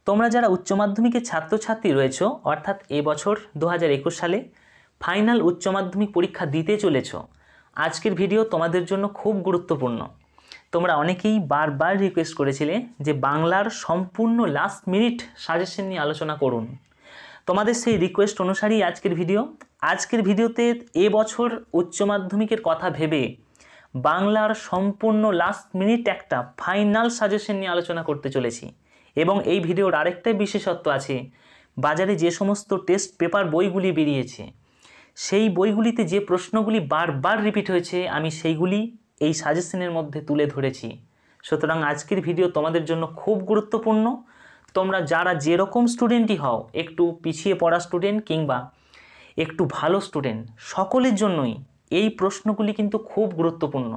তোমরা যারা উচ্চ মাধ্যমিকের ছাত্রছাত্রী রয়েছো অর্থাৎ এবছর 2021 সালে ফাইনাল উচ্চ মাধ্যমিক পরীক্ষা দিতে চলেছো, আজকের ভিডিও তোমাদের জন্য খুব গুরুত্বপূর্ণ। তোমরা অনেকেই বারবার রিকোয়েস্ট করেছিলে যে বাংলার সম্পূর্ণ লাস্ট মিনিট সাজেশন নিয়ে আলোচনা করুন। তোমাদের সেই রিকোয়েস্ট অনুসারেই আজকের ভিডিওতে এবছর উচ্চ মাধ্যমিকের কথা ভেবে বাংলার সম্পূর্ণ লাস্ট মিনিট একটা ফাইনাল সাজেশন নিয়ে আলোচনা করতে চলেছি। এবং এই ভিডিওর আরেকটাই বিশেষত্ব আছে, বাজারে যে সমস্ত টেস্ট পেপার বইগুলি বেরিয়েছে সেই বইগুলিতে যে প্রশ্নগুলি বারবার রিপিট হয়েছে আমি সেইগুলি এই সাজেশনের মধ্যে তুলে ধরেছি। সুতরাং আজকের ভিডিও তোমাদের জন্য খুব গুরুত্বপূর্ণ। তোমরা যারা যেরকম স্টুডেন্টই হও, একটু পিছিয়ে পড়া স্টুডেন্ট কিংবা একটু ভালো স্টুডেন্ট, সকলের জন্যই এই প্রশ্নগুলি কিন্তু খুব গুরুত্বপূর্ণ।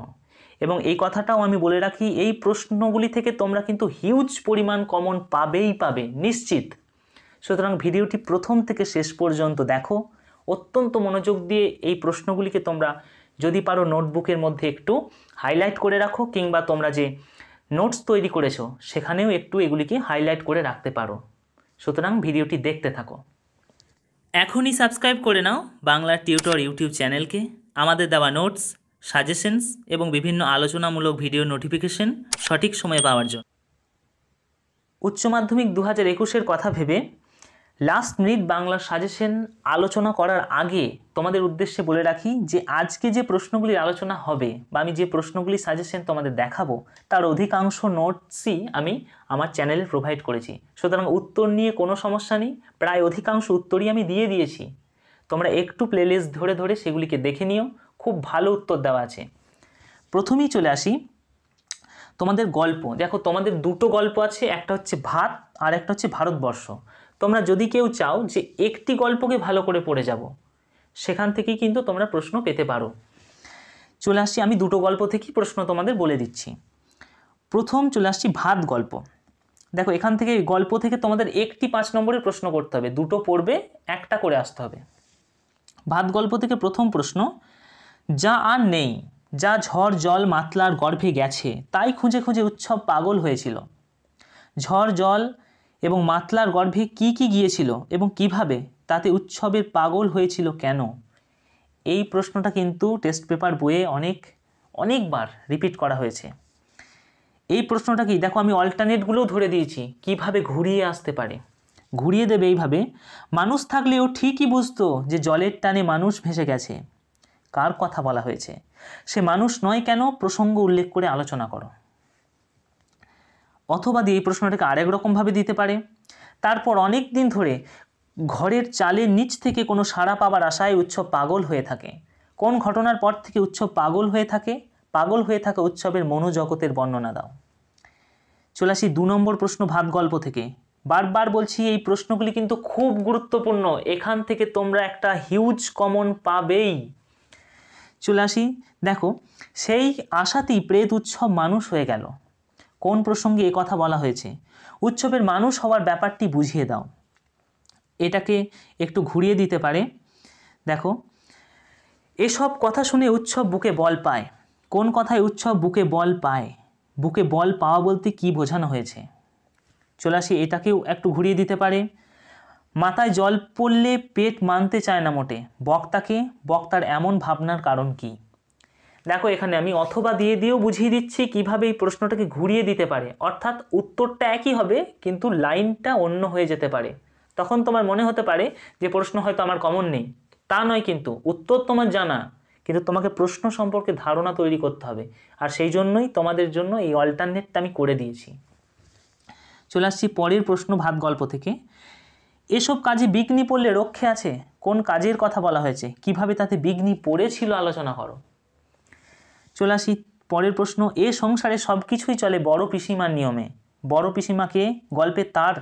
এবং এই কথাটাও আমি বলে রাখি, এই প্রশ্নগুলি থেকে তোমরা কিন্তু হিউজ পরিমাণ কমন পাবে নিশ্চিত। সুতরাং ভিডিওটি প্রথম থেকে শেষ পর্যন্ত দেখো, অত্যন্ত মনোযোগ দিয়ে এই প্রশ্নগুলিকে তোমরা যদি পারো নোটবুকের মধ্যে একটু হাইলাইট করে রাখো, কিংবা তোমরা যে নোটস তৈরি করেছো সেখানেও একটু এগুলিকে হাইলাইট করে রাখতে পারো। সুতরাং ভিডিওটি দেখতে থাকো। এখনই সাবস্ক্রাইব করে নাও বাংলা টিউটর ইউটিউব চ্যানেলকে। আমাদের দেওয়া নোটস, সাজেশনস এবং বিভিন্ন আলোচনামূলক ভিডিও নোটিফিকেশন সঠিক সময়ে পাওয়ার জন্য। উচ্চ মাধ্যমিক 2021-এর কথা ভেবে লাস্ট মিনিট বাংলা সাজেশন আলোচনা করার আগে তোমাদের উদ্দেশ্যে বলে রাখি যে আজকে যে প্রশ্নগুলির আলোচনা হবে বা আমি যে প্রশ্নগুলি সাজেশন তোমাদের দেখাবো তার অধিকাংশ নোটসই আমি আমার চ্যানেলে প্রোভাইড করেছি। সুতরাং উত্তর নিয়ে কোনো সমস্যা নেই, প্রায় অধিকাংশ উত্তরই আমি দিয়ে দিয়েছি। তোমরা একটু প্লেলিস্ট ধরে ধরে সেগুলিকে দেখে নিও, খুব ভালো উত্তর দেওয়া আছে। প্রথমেই চলে আসি তোমাদের গল্প। দেখো তোমাদের দুটো গল্প আছে, একটা হচ্ছে ভাত আর একটা হচ্ছে ভারতবর্ষ। তোমরা যদি কেউ চাও যে একটি গল্পকে ভালো করে পড়ে যাব, সেখান থেকেই কিন্তু তোমরা প্রশ্ন পেতে পারো। চলে আসছি, আমি দুটো গল্প থেকেই প্রশ্ন তোমাদের বলে দিচ্ছি। প্রথম চলে আসছি ভাত গল্প। দেখো এখান থেকে গল্প থেকে তোমাদের একটি 5 নম্বরের প্রশ্ন করতে হবে, দুটো পড়বে একটা করে আসতে হবে। ভাত গল্প থেকে প্রথম প্রশ্ন, যা আর নেই, যা ঝড় জল মাতলার গর্ভে গেছে তাই খুঁজে খুঁজে উৎসব পাগল হয়েছিল। ঝড় জল এবং মাতলার গর্ভে কি কি গিয়েছিল এবং কিভাবে, তাতে উৎসবের পাগল হয়েছিল কেন? এই প্রশ্নটা কিন্তু টেস্ট পেপার বইয়ে অনেকবার রিপিট করা হয়েছে। এই প্রশ্নটা কি, দেখো আমি অল্টারনেটগুলোও ধরে দিয়েছি কিভাবে ঘুরিয়ে আসতে পারে। ঘুরিয়ে দেবে এইভাবে, মানুষ থাকলেও ঠিকই বুঝতো যে জলের টানে মানুষ ভেসে গেছে। কার কথা বলা হয়েছে? সে মানুষ নয় কেন, প্রসঙ্গ উল্লেখ করে আলোচনা করো। অথবা দিয়ে এই প্রশ্নটাকে আরেক রকমভাবে দিতে পারে, তারপর অনেক দিন ধরে ঘরের চালের নিচ থেকে কোনো সাড়া পাবার আশায় উৎসব পাগল হয়ে থাকে। কোন ঘটনার পর থেকে উৎসব পাগল হয়ে থাকা উৎসবের মনোজগতের বর্ণনা দাও। চলে আসি 2 নম্বর প্রশ্ন ভাত গল্প থেকে। বারবার বলছি এই প্রশ্নগুলি কিন্তু খুব গুরুত্বপূর্ণ, এখান থেকে তোমরা একটা হিউজ কমন পাবেই। চলে আসি, দেখো সেই আশাতেই প্রেত উৎসব মানুষ হয়ে গেল। কোন প্রসঙ্গে এ কথা বলা হয়েছে? উৎসবের মানুষ হওয়ার ব্যাপারটি বুঝিয়ে দাও। এটাকে একটু ঘুরিয়ে দিতে পারে। দেখো, এসব কথা শুনে উৎসব বুকে বল পায়। কোন কথায় উৎসব বুকে বল পায়? বুকে বল পাওয়া বলতে কি বোঝানো হয়েছে? চলে আসি, এটাকেও একটু ঘুরিয়ে দিতে পারে। মাথায় জল পড়লে পেট মানতে চায় না মোটে, বক্তার এমন ভাবনার কারণ কি? দেখো এখানে আমি অথবা দিয়েও বুঝিয়ে দিচ্ছি কিভাবে এই প্রশ্নটাকে ঘুরিয়ে দিতে পারে। অর্থাৎ উত্তরটা একই হবে কিন্তু লাইনটা অন্য হয়ে যেতে পারে। তখন তোমার মনে হতে পারে যে প্রশ্ন হয়তো আমার কমন নেই, তা নয়, কিন্তু উত্তর তোমার জানা, কিন্তু তোমাকে প্রশ্ন সম্পর্কে ধারণা তৈরি করতে হবে। আর সেই জন্যই তোমাদের জন্য এই অল্টারনেটটা আমি করে দিয়েছি। চলে আসছি পরের প্রশ্ন ভাত গল্প থেকে। এসব কাজে বিঘ্নি পড়লে রক্ষে আছে? কোন কাজের কথা বলা হয়েছে, কিভাবে তাতে বিঘ্নি পড়েছিল আলোচনা করো। চলে আসি পরের প্রশ্ন, এ সংসারে সব কিছুই চলে বড় পিসিমার নিয়মে। বড় পিসিমাকে গল্পে তার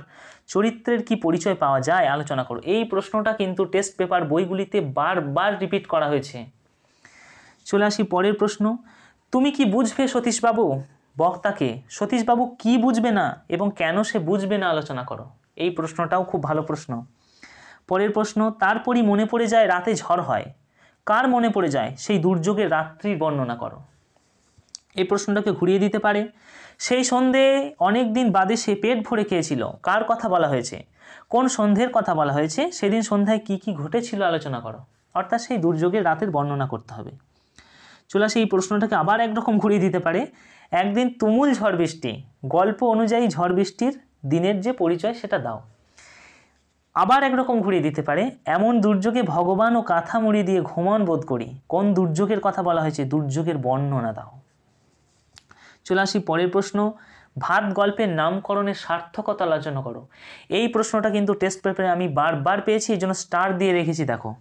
চরিত্রের কি পরিচয় পাওয়া যায়, আলোচনা করো। এই প্রশ্নটা কিন্তু টেস্ট পেপার বইগুলিতে বারবার রিপিট করা হয়েছে। চলে আসি পরের প্রশ্ন, তুমি কি বুঝবে সতীশবাবু? বক্তাকে সতীশবাবু কি বুঝবে না এবং কেন সে বুঝবে না, আলোচনা করো। এই প্রশ্নটাও খুব ভালো প্রশ্ন। পরের প্রশ্ন, তারপরই মনে পড়ে যায় রাতে ঝড় হয়। কার মনে পড়ে যায়? সেই দুর্যোগের রাত্রির বর্ণনা করো। এই প্রশ্নটাকে ঘুরিয়ে দিতে পারে। সেই সন্ধে অনেক দিন বাদে সে পেট ভরে খেয়েছিল। কার কথা বলা হয়েছে? কোন সন্ধ্যের কথা বলা হয়েছে? সেদিন সন্ধ্যায় কি কি ঘটেছিল আলোচনা করো। অর্থাৎ সেই দুর্যোগের রাতের বর্ণনা করতে হবে। চলে আসে এই প্রশ্নটাকে আবার একরকম ঘুরিয়ে দিতে পারে। একদিন তুমুল ঝড় বৃষ্টি, গল্প অনুযায়ী ঝড় বৃষ্টির দিনের যে পরিচয় সেটা দাও। আবার একরকম ঘুরিয়ে দিতে পারে, এমন দুর্যোগে ভগবান ও কাঁথা মুড়ি দিয়ে ঘুমন বোধ করি। কোন দুর্যোগের কথা বলা হয়েছে? দুর্যোগের বর্ণনা দাও। চলে আসি পরের প্রশ্ন, ভাত গল্পের নামকরণের সার্থকতা আলোচনা করো। এই প্রশ্নটা কিন্তু টেস্ট পেপারে আমি বারবার পেয়েছি, এই জন্য স্টার দিয়ে রেখেছি। দেখো,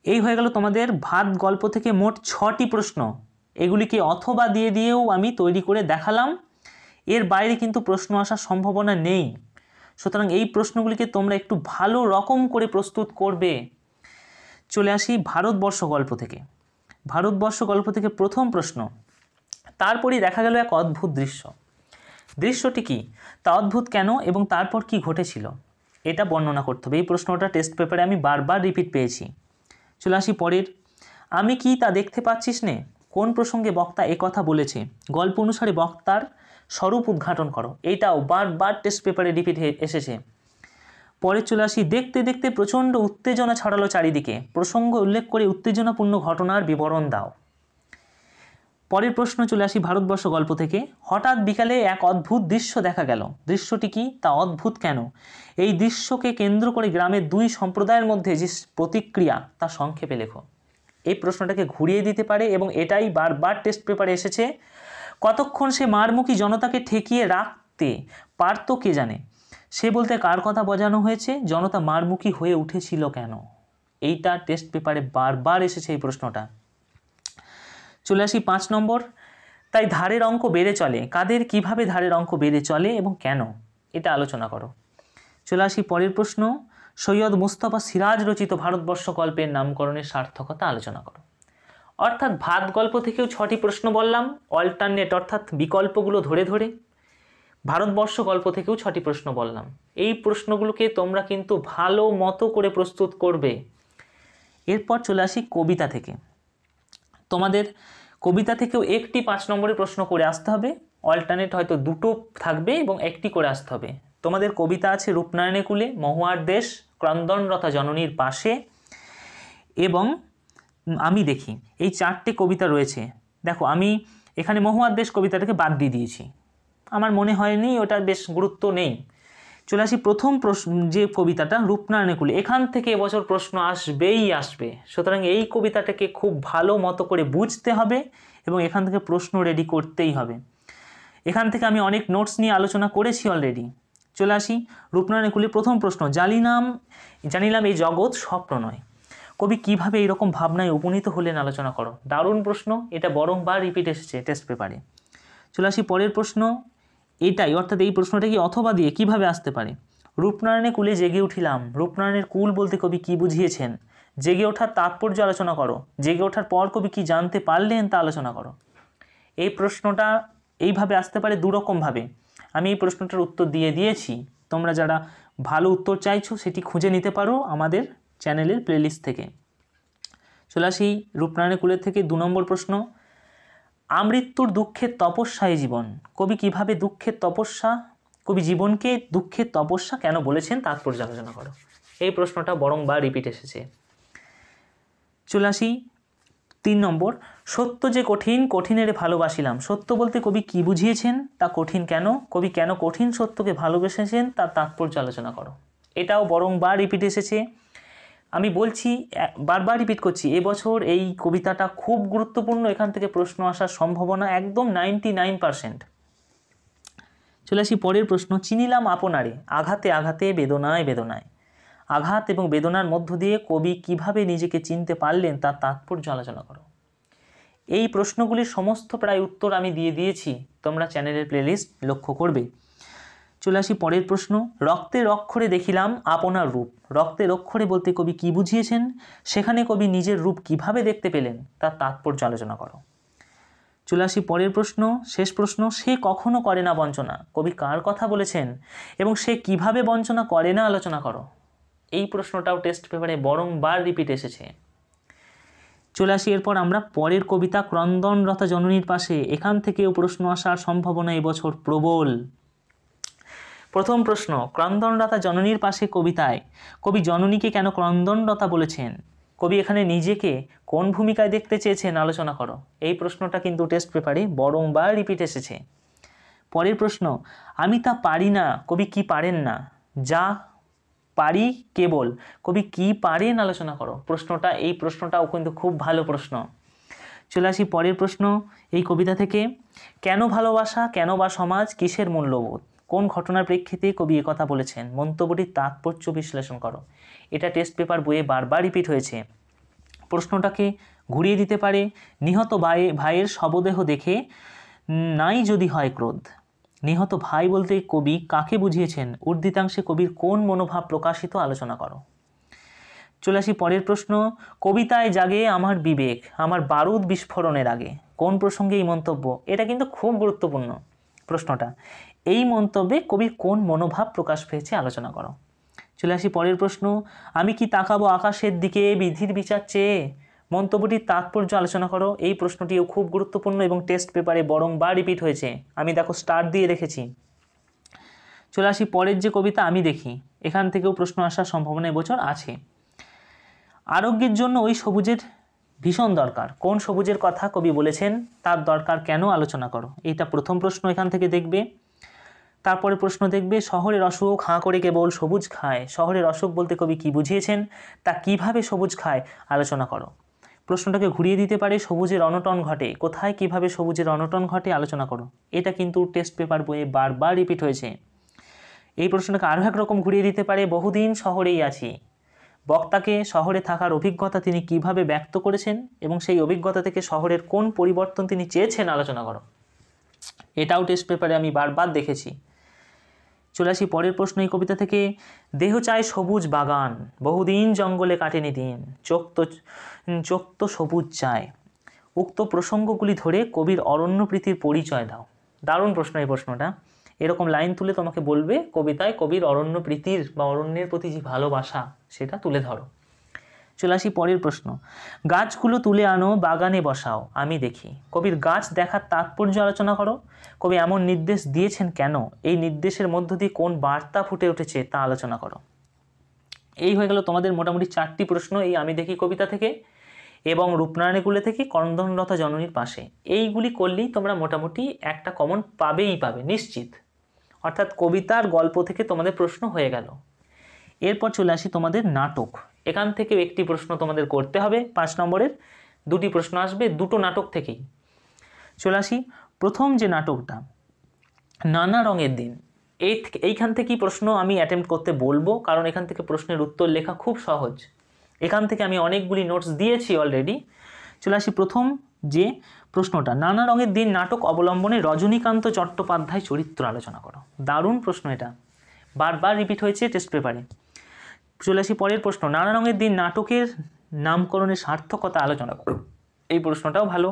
এই হয়ে গেল তোমাদের ভাত গল্প থেকে মোট 6টি প্রশ্ন। এগুলিকে অথবা দিয়ে দিয়েও আমি তৈরি করে দেখালাম। এর বাইরে কিন্তু প্রশ্ন আসার সম্ভাবনা নেই। সুতরাং এই প্রশ্নগুলিকে তোমরা একটু ভালো রকম করে প্রস্তুত করবে। চলে আসি ভারতবর্ষ গল্প থেকে। ভারতবর্ষ গল্প থেকে প্রথম প্রশ্ন। তারপরই দেখা গেল এক অদ্ভুত দৃশ্য। দৃশ্যটি কি, তা অদ্ভুত কেন এবং তারপর কি ঘটেছিল, এটা বর্ণনা করতে হবে। এই প্রশ্নটা টেস্ট পেপারে আমি বারবার রিপিট পেয়েছি। চলে আসি পরের, আমি কি তা দেখতে পাচ্ছিস নে। কোন প্রসঙ্গে বক্তা কথা বলেছে? গল্প অনুসারে বক্তার স্বরূপ উদ্ঘাটন করো। এইটাও বারবার টেস্ট পেপারে রিপিট এসেছে। পরে চলে আসি, দেখতে দেখতে প্রচণ্ড উত্তেজনা ছড়ালো চারিদিকে। প্রসঙ্গ উল্লেখ করে উত্তেজনাপূর্ণ ঘটনার বিবরণ দাও। পরের প্রশ্ন চলে আসি ভারতবর্ষ গল্প থেকে। হঠাৎ বিকালে এক অদ্ভুত দৃশ্য দেখা গেল। দৃশ্যটি কি, তা অদ্ভুত কেন? এই দৃশ্যকে কেন্দ্র করে গ্রামের দুই সম্প্রদায়ের মধ্যে যে প্রতিক্রিয়া তা সংক্ষেপে লেখো। এই প্রশ্নটাকে ঘুরিয়ে দিতে পারে এবং এটাই বারবার টেস্ট পেপারে এসেছে। কতক্ষণ সে মারমুখী জনতাকে ঠেকিয়ে রাখতে পারত কে জানে। সে বলতে কার কথা বোঝানো হয়েছে? জনতা মারমুখী হয়ে উঠেছিল কেন? এইটা টেস্ট পেপারে বারবার এসেছে এই প্রশ্নটা। চলে আসি 5 নম্বর, তাই ধারের অঙ্ক বেড়ে চলে। কাদের কিভাবে ধারের অঙ্ক বেড়ে চলে এবং কেন, এটা আলোচনা করো। চলে আসি পরের প্রশ্ন, সৈয়দ মুস্তফা সিরাজ রচিত ভারতবর্ষ গল্পের নামকরণের সার্থকতা আলোচনা করো। অর্থাৎ ভাত গল্প থেকেও 6টি প্রশ্ন বললাম, অল্টারনেট অর্থাৎ বিকল্পগুলো ধরে ধরে। ভারতবর্ষ গল্প থেকেও 6টি প্রশ্ন বললাম। এই প্রশ্নগুলোকে তোমরা কিন্তু ভালো মতো করে প্রস্তুত করবে। এরপর চলে আসি কবিতা থেকে। তোমাদের কবিতা থেকেও একটি 5 নম্বরের প্রশ্ন করে আসতে হবে। অল্টারনেট হয়তো 2টো থাকবে এবং একটি করে আসতে হবে। তোমাদের কবিতা আছে রূপনারায়ণে কুলে, মহুয়ার দেশ, ক্রন্দনরতা জননীর পাশে এবং আমি দেখি। এই 4টে কবিতা রয়েছে। দেখো, আমি এখানে মহুয়ার দেশ কবিতাটাকে বাদ দিয়ে দিয়েছি, আমার মনে হয়নি ওটার বেশ গুরুত্ব নেই। চলে আসি প্রথম যে কবিতাটা রূপনারায়ণে কুলে, এখান থেকে এবছর প্রশ্ন আসবেই আসবে। সুতরাং এই কবিতাটাকে খুব ভালো মতো করে বুঝতে হবে এবং এখান থেকে প্রশ্ন রেডি করতেই হবে। এখান থেকে আমি অনেক নোটস নিয়ে আলোচনা করেছি অলরেডি। চলে আসি রূপনারায়ণে কুলে প্রথম প্রশ্ন, জানিলাম এই জগৎ স্বপ্ন নয়। কবি কিভাবে এইরকম ভাবনায় উপনীত হলেন আলোচনা করো। দারুণ প্রশ্ন, এটা বরংবার রিপিট এসেছে টেস্ট পেপারে। চলে আসি পরের প্রশ্ন, এটাই অর্থাৎ এই প্রশ্নটা কি অথবা দিয়ে কিভাবে আসতে পারে। রূপনারায়ণে কুলে জেগে উঠিলাম। রূপনারায়ণের কুল বলতে কবি কি বুঝিয়েছেন? জেগে ওঠার তাৎপর্য আলোচনা করো। জেগে ওঠার পর কবি কি জানতে পারলেন তা আলোচনা করো। এই প্রশ্নটা এইভাবে আসতে পারে দুরকমভাবে। আমি এই প্রশ্নটার উত্তর দিয়ে দিয়েছি। তোমরা যারা ভালো উত্তর চাইছো সেটি খুঁজে নিতে পারো আমাদের চ্যানেলের প্লেলিস্ট থেকে। চলে আসি রূপনারায়ণে কুলের থেকে 2 নম্বর প্রশ্ন, আমৃত্যুর দুঃখের তপস্যায় জীবন। কবি কিভাবে কবি জীবনকে দুঃখের তপস্যা কেন বলেছেন তাৎপর্য আলোচনা করো। এই প্রশ্নটা বরংবার রিপিট এসেছে। চলে আসি 3 নম্বর, সত্য যে কঠিন, কঠিনের ভালোবাসিলাম। সত্য বলতে কবি কি বুঝিয়েছেন, তা কঠিন কেন, কবি কেন কঠিন সত্যকে ভালোবেসেছেন তার তাৎপর্য আলোচনা করো। এটাও বরংবার রিপিট এসেছে। আমি বলছি, বারবার রিপিট করছি, এবছর এই কবিতাটা খুব গুরুত্বপূর্ণ। এখান থেকে প্রশ্ন আসার সম্ভাবনা একদম 99%। চলে আসি পরের প্রশ্ন, চিনিলাম আপনারে, আঘাতে আঘাতে বেদনায় বেদনায়। আঘাত এবং বেদনার মধ্য দিয়ে কবি কিভাবে নিজেকে চিনতে পারলেন তার তাৎপর্য আলোচনা করো। এই প্রশ্নগুলির সমস্ত প্রায় উত্তর আমি দিয়ে দিয়েছি, তোমরা চ্যানেলের প্লেলিস্ট লক্ষ্য করবে। চলে আসি পরের প্রশ্ন, রক্তের অক্ষরে দেখিলাম আপনার রূপ। রক্তের অক্ষরে বলতে কবি কি বুঝিয়েছেন, সেখানে কবি নিজের রূপ কিভাবে দেখতে পেলেন তার তাৎপর্য আলোচনা করো। চলে আসি পরের প্রশ্ন, শেষ প্রশ্ন, সে কখনো করে না বঞ্চনা। কবি কার কথা বলেছেন এবং সে কিভাবে বঞ্চনা করে না আলোচনা করো। এই প্রশ্নটাও টেস্ট পেপারে বরংবার রিপিট এসেছে। চলে আসি এরপর আমরা পরের কবিতা ক্রন্দনরতা জননীর পাশে। এখান থেকেও প্রশ্ন আসার সম্ভাবনা এবছর প্রবল। প্রথম প্রশ্ন, ক্রন্দনরতা জননীর পাশে কবিতায় কবি জননীকে কেন ক্রন্দনরতা বলেছেন? কবি এখানে নিজেকে কোন ভূমিকায় দেখতে চেয়েছেন আলোচনা করো। এই প্রশ্নটা কিন্তু টেস্ট পেপারে বারংবার রিপিট এসেছে। পরের প্রশ্ন, আমি তা পারি না, কবি কি পারেন না? যা পারি কেবল, কবি কি পারেন আলোচনা করো। এই প্রশ্নটাও কিন্তু খুব ভালো প্রশ্ন। চলে আসি পরের প্রশ্ন এই কবিতা থেকে, কেন ভালোবাসা, কেন বা সমাজ, কিসের মূল্যবোধ? কোন ঘটনার প্রেক্ষিতে কবি কথা বলেছেন? মন্তব্যটির তাৎপর্য বিশ্লেষণ করো। এটা টেস্ট পেপার বইয়ে বারবার রিপিট হয়েছে। প্রশ্নটাকে ঘুরিয়ে দিতে পারে, নিহত ভাইয়ের শবদেহ দেখে নাই যদি হয় ক্রোধ। নিহত ভাই বলতে কবি কাকে বুঝিয়েছেন? উর্দিতাংশে কবির কোন মনোভাব প্রকাশিত আলোচনা করো। চলে আসি পরের প্রশ্ন, কবিতায় জাগে আমার বিবেক, আমার বারুদ বিস্ফোরণের আগে। কোন প্রসঙ্গে এই মন্তব্য? এটা কিন্তু খুব গুরুত্বপূর্ণ প্রশ্নটা। এই মন্তব্যে কবির কোন মনোভাব প্রকাশ পেয়েছে আলোচনা করো। চলে আসি পরের প্রশ্ন, আমি কি তাকাবো আকাশের দিকে বিধির বিচার চেয়ে? মন্তব্যটির তাৎপর্য আলোচনা করো। এই প্রশ্নটিও খুব গুরুত্বপূর্ণ এবং টেস্ট পেপারে বারংবার রিপিট হয়েছে। আমি দেখো স্টার দিয়ে রেখেছি। চলে আসি পরের যে কবিতা আমি দেখি, এখান থেকেও প্রশ্ন আসার সম্ভাবনা এবছর আছে। আরোগ্যের জন্য ওই সবুজের ভীষণ দরকার। কোন সবুজের কথা কবি বলেছেন? তার দরকার কেন আলোচনা করো। এইটা প্রথম প্রশ্ন এখান থেকে দেখবে। তারপরে প্রশ্ন দেখবে, শহরের অসুখ হাঁ করে কেবল সবুজ খায়। শহরের অসুখ বলতে কবি কি বুঝিয়েছেন? তা কিভাবে সবুজ খায় আলোচনা করো। প্রশ্নটাকে ঘুরিয়ে দিতে পারে, সবুজের অনটন ঘটে কোথায়, কিভাবে সবুজের অনটন ঘটে আলোচনা করো। এটা কিন্তু টেস্ট পেপার বইয়ে বারবার রিপিট হয়েছে। এই প্রশ্নটাকে আরও একরকম ঘুরিয়ে দিতে পারে, বহুদিন শহরেই আছি। বক্তাকে শহরে থাকার অভিজ্ঞতা তিনি কিভাবে ব্যক্ত করেছেন এবং সেই অভিজ্ঞতা থেকে শহরের কোন পরিবর্তন তিনি চেয়েছেন আলোচনা করো। এটাও টেস্ট পেপারে আমি বারবার দেখেছি। চলে আসি পরের প্রশ্ন এই কবিতা থেকে, দেহ চায় সবুজ বাগান, বহুদিন জঙ্গলে কাটেনি দিন, চোখ তো সবুজ চায়। উক্ত প্রসঙ্গগুলি ধরে কবির অরণ্য প্রীতির পরিচয় দাও। দারুণ প্রশ্ন এই প্রশ্নটা। এরকম লাইন তুলে তোমাকে বলবে কবিতায় কবির অরণ্য প্রীতির বা অরণ্যের প্রতি যে ভালোবাসা সেটা তুলে ধরো। চলে আসি পরের প্রশ্ন, গাছগুলো তুলে আনো বাগানে বসাও আমি দেখি। কবির গাছ দেখার তাৎপর্য আলোচনা করো। কবি এমন নির্দেশ দিয়েছেন কেন? এই নির্দেশের মধ্য দিয়ে কোন বার্তা ফুটে উঠেছে তা আলোচনা করো। এই হয়ে গেল তোমাদের মোটামুটি 4টি প্রশ্ন এই আমি দেখি কবিতা থেকে এবং রূপনারায়ণী কুলে থেকে ক্রন্দনরতা জননীর পাশে। এইগুলি করলেই তোমরা মোটামুটি একটা কমন পাবে নিশ্চিত। অর্থাৎ কবিতার গল্প থেকে তোমাদের প্রশ্ন হয়ে গেল। এরপর চলে আসি তোমাদের নাটক। এখান থেকেও একটি প্রশ্ন তোমাদের করতে হবে, 5 নম্বরের 2টি প্রশ্ন আসবে দুটো নাটক থেকেই। চলে আসি প্রথম যে নাটকটা, নানা রঙের দিন। এইখান থেকেই প্রশ্ন আমি অ্যাটেম্প্ট করতে বলবো, কারণ এখান থেকে প্রশ্নের উত্তর লেখা খুব সহজ। এখান থেকে আমি অনেকগুলি নোটস দিয়েছি অলরেডি। চলে আসি প্রথম যে প্রশ্নটা, নানা রঙের দিন নাটক অবলম্বনে রজনীকান্ত চট্টোপাধ্যায় চরিত্র আলোচনা করো। দারুণ প্রশ্ন, এটা বারবার রিপিট হয়েছে টেস্ট পেপারে। চলে আসি পরের প্রশ্ন, নানা রঙের দিন নাটকের নামকরণের সার্থকতা আলোচনা করো। এই প্রশ্নটাও ভালো,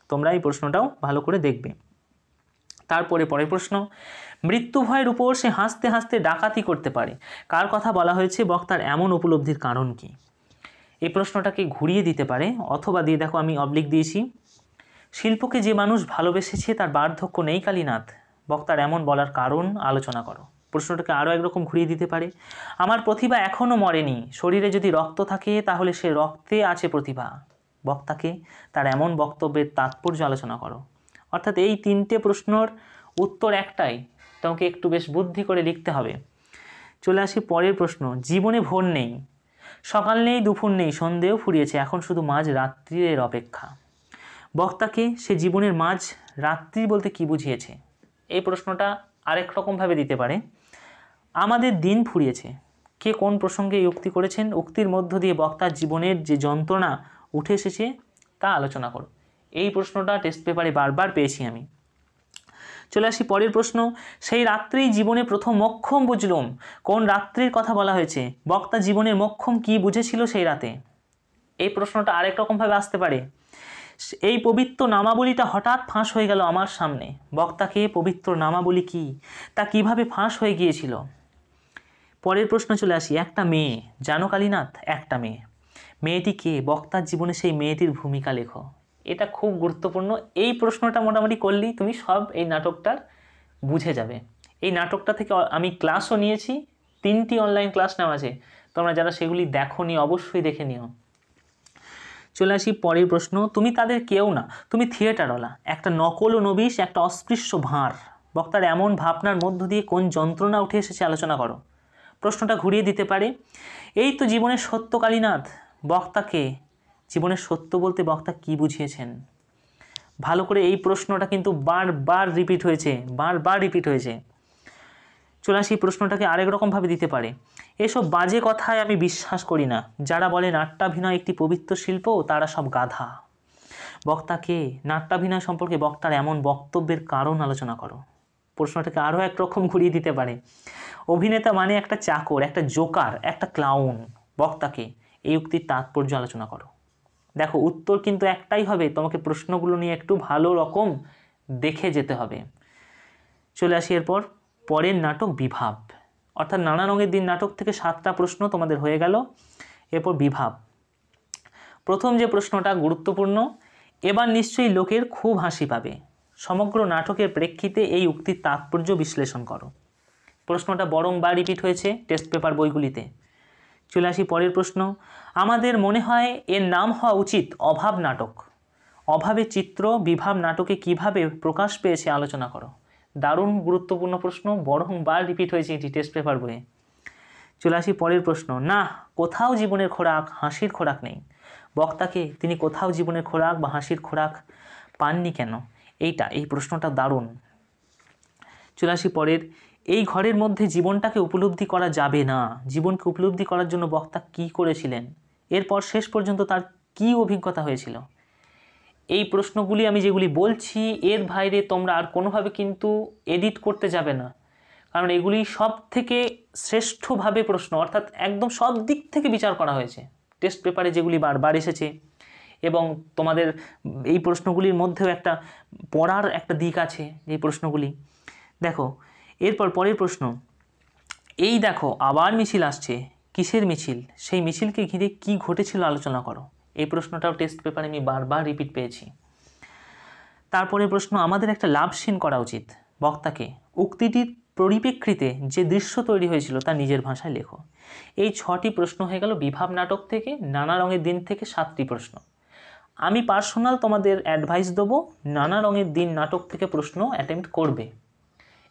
তোমরা এই প্রশ্নটাও ভালো করে দেখবে। তারপরে পরের প্রশ্ন, মৃত্যু ভয়ের উপর সে হাসতে হাসতে ডাকাতি করতে পারে, কার কথা বলা হয়েছে? বক্তার এমন উপলব্ধির কারণ কি? এই প্রশ্নটাকে ঘুরিয়ে দিতে পারে, অথবা দিয়ে দেখো আমি অবলিক দিয়েছি, শিল্পকে যে মানুষ ভালোবেসেছে তার বার্ধক্য নেই কালীনাথ, বক্তার এমন বলার কারণ আলোচনা করো। প্রশ্নটাকে আরও একরকম ঘুরিয়ে দিতে পারে, আমার প্রতিভা এখনও মরেনি, শরীরে যদি রক্ত থাকে তাহলে সে রক্তে আছে প্রতিভা, বক্তাকে তার এমন বক্তব্যের তাৎপর্য আলোচনা করো। অর্থাৎ এই 3টে প্রশ্নর উত্তর একটাই, তোমাকে একটু বেশ বুদ্ধি করে লিখতে হবে। চলে আসি পরের প্রশ্ন, জীবনে ভোর নেই, সকাল নেই দুপুর নেই, সন্ধেও ফুরিয়েছে, এখন শুধু মাঝ রাত্রির অপেক্ষা। বক্তাকে সে জীবনের মাঝ রাত্রি বলতে কি বুঝিয়েছে? এই প্রশ্নটা আরেক রকমভাবে দিতে পারে, আমাদের দিন ফুরিয়েছে, কে কোন প্রসঙ্গে এই উক্তি করেছেন? উক্তির মধ্য দিয়ে বক্তার জীবনের যে যন্ত্রণা উঠে এসেছে তা আলোচনা করো। এই প্রশ্নটা টেস্ট পেপারে বারবার পেয়েছি আমি। চলে আসি পরের প্রশ্ন, সেই রাত্রেই জীবনে প্রথম মোক্ষম বুঝলুম, কোন রাত্রির কথা বলা হয়েছে? বক্তা জীবনের মোক্ষম কি বুঝেছিল সেই রাতে? এই প্রশ্নটা আরেক রকমভাবে আসতে পারে, এই পবিত্র নামাবলীটা হঠাৎ ফাঁস হয়ে গেল আমার সামনে, বক্তাকে পবিত্র নামাবলী কি তা কিভাবে ফাঁস হয়ে গিয়েছিল? পরের প্রশ্ন চলে আসি, একটা মেয়ে, জানো কালীনাথ একটা মেয়ে, মেয়েটি কে? বক্তার জীবনে সেই মেয়েটির ভূমিকা লেখো। এটা খুব গুরুত্বপূর্ণ। এই প্রশ্নটা মোটামুটি করলেই তুমি সব এই নাটকটার বুঝে যাবে। এই নাটকটা থেকে আমি ক্লাসও নিয়েছি, 3টি অনলাইন ক্লাস নেওয়া আছে, তোমরা যারা সেগুলি দেখোনি অবশ্যই দেখে নিও। চলে আসি পরের প্রশ্ন। তুমি তাদের কেউ না, তুমি থিয়েটারওয়ালা, একটা নকল ও নবিশ, একটা অস্পৃশ্য ভাঁড়। বক্তার এমন ভাবনার মধ্য দিয়ে কোন যন্ত্রণা উঠে এসেছে আলোচনা করো। প্রশ্নটা ঘুরিয়ে দিতে পারে, এই তো জীবনের সত্য কালীনাথ। বক্তাকে জীবনের সত্য বলতে বক্তা কি বুঝিয়েছেন? ভালো করে এই প্রশ্নটা কিন্তু বারবার রিপিট হয়েছে। চলে আসি প্রশ্নটাকে আরেক রকমভাবে দিতে পারে, এসব বাজে কথায় আমি বিশ্বাস করি না। যারা বলে নাট্যাভিনয় একটি পবিত্র শিল্প তারা সব গাধা। বক্তাকে নাট্যাভিনয় সম্পর্কে বক্তার এমন বক্তব্যের কারণ আলোচনা করো। প্রশ্নটাকে আরও একরকম ঘুরিয়ে দিতে পারে, অভিনেতা মানে একটা চাকর, একটা জোকার, একটা ক্লাউন। বক্তাকে এই উক্তির তাৎপর্য আলোচনা করো। দেখো উত্তর কিন্তু একটাই হবে, তোমাকে প্রশ্নগুলো নিয়ে একটু ভালো রকম দেখে যেতে হবে। চলে আসি এরপর পরের নাটক বিভাব, অর্থাৎ নানা রঙের দিন নাটক থেকে 7টা প্রশ্ন তোমাদের হয়ে গেল। এরপর বিভাব। প্রথম যে প্রশ্নটা গুরুত্বপূর্ণ, এবার নিশ্চয়ই লোকের খুব হাসি পাবে। সমগ্র নাটকের প্রেক্ষিতে এই উক্তির তাৎপর্য বিশ্লেষণ করো। প্রশ্নটা বরংবার রিপিট হয়েছে টেস্ট পেপার বইগুলিতে। চলে আসি পরের প্রশ্ন, আমাদের মনে হয় এর নাম হওয়া উচিত অভাব নাটক। অভাবের চিত্র বিভাব নাটকে কিভাবে প্রকাশ পেয়েছে আলোচনা করো। দারুণ গুরুত্বপূর্ণ প্রশ্ন, বরংবার রিপিট হয়েছে এটি টেস্ট পেপার বইয়ে। চলে আসি পরের প্রশ্ন, না কোথাও জীবনের খোরাক হাসির খোরাক নেই। বক্তাকে তিনি কোথাও জীবনের খোরাক বা হাসির খোরাক পাননি কেন? এই প্রশ্নটা দারুণ। চলে আসি পরের, এই ঘরের মধ্যে জীবনটাকে উপলব্ধি করা যাবে না। জীবনকে উপলব্ধি করার জন্য বক্তা কি করেছিলেন? এরপর শেষ পর্যন্ত তার কি অভিজ্ঞতা হয়েছিল? এই প্রশ্নগুলি আমি যেগুলি বলছি এর বাইরে তোমরা আর কোনোভাবে কিন্তু এডিট করতে যাবে না, কারণ এগুলি সব থেকে শ্রেষ্ঠভাবে প্রশ্ন, অর্থাৎ একদম সব দিক থেকে বিচার করা হয়েছে টেস্ট পেপারে, যেগুলি বারবার এসেছে। এবং তোমাদের এই প্রশ্নগুলির মধ্যেও একটা পড়ার একটা দিক আছে এই প্রশ্নগুলি। দেখো এরপর পরের প্রশ্ন, এই দেখো আবার মিছিল আসছে, কিসের মিছিল? সেই মিছিলকে ঘিরে কি ঘটেছিল আলোচনা করো। এই প্রশ্নটাও টেস্ট পেপারে আমি বারবার রিপিট পেয়েছি। তারপরে প্রশ্ন, আমাদের একটা লাভ সিন করা উচিত। বক্তাকে উক্তিটির পরিপ্রেক্ষিতে যে দৃশ্য তৈরি হয়েছিল তা নিজের ভাষায় লেখো। এই 6টি প্রশ্ন হয়ে গেল বিভাব নাটক থেকে, নানা রঙের দিন থেকে 7টি প্রশ্ন। আমি পার্সোনাল তোমাদের অ্যাডভাইস দেবো, নানা রঙের দিন নাটক থেকে প্রশ্ন অ্যাটেম্প্ট করবে।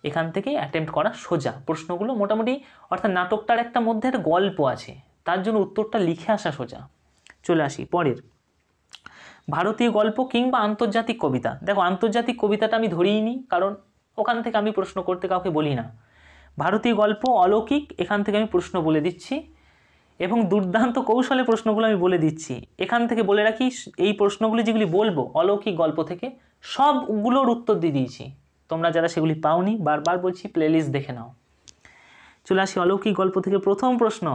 এখান থেকে অ্যাটেম্প্ট করা সোজা, প্রশ্নগুলো মোটামুটি, অর্থাৎ নাটকটার একটা মধ্যে একটা গল্প আছে, তার জন্য উত্তরটা লিখে আসা সোজা। চলে আসি পরের, ভারতীয় গল্প কিংবা আন্তর্জাতিক কবিতা। দেখো আন্তর্জাতিক কবিতাটা আমি ধরিই নি, কারণ ওখান থেকে আমি প্রশ্ন করতে কাউকে বলি না। ভারতীয় গল্প অলৌকিক, এখান থেকে আমি প্রশ্ন বলে দিচ্ছি, এবং দুর্দান্ত কৌশলে প্রশ্নগুলো আমি বলে দিচ্ছি। এখান থেকে বলে রাখি, এই প্রশ্নগুলি যেগুলি বলবো অলৌকিক গল্প থেকে, সবগুলোর উত্তর দিয়ে দিয়েছি। তোমরা যারা সেগুলি পাওনি, বারবার বলছি প্লেলিস্ট দেখে নাও। চলে আসি অলৌকিক গল্প থেকে প্রথম প্রশ্ন।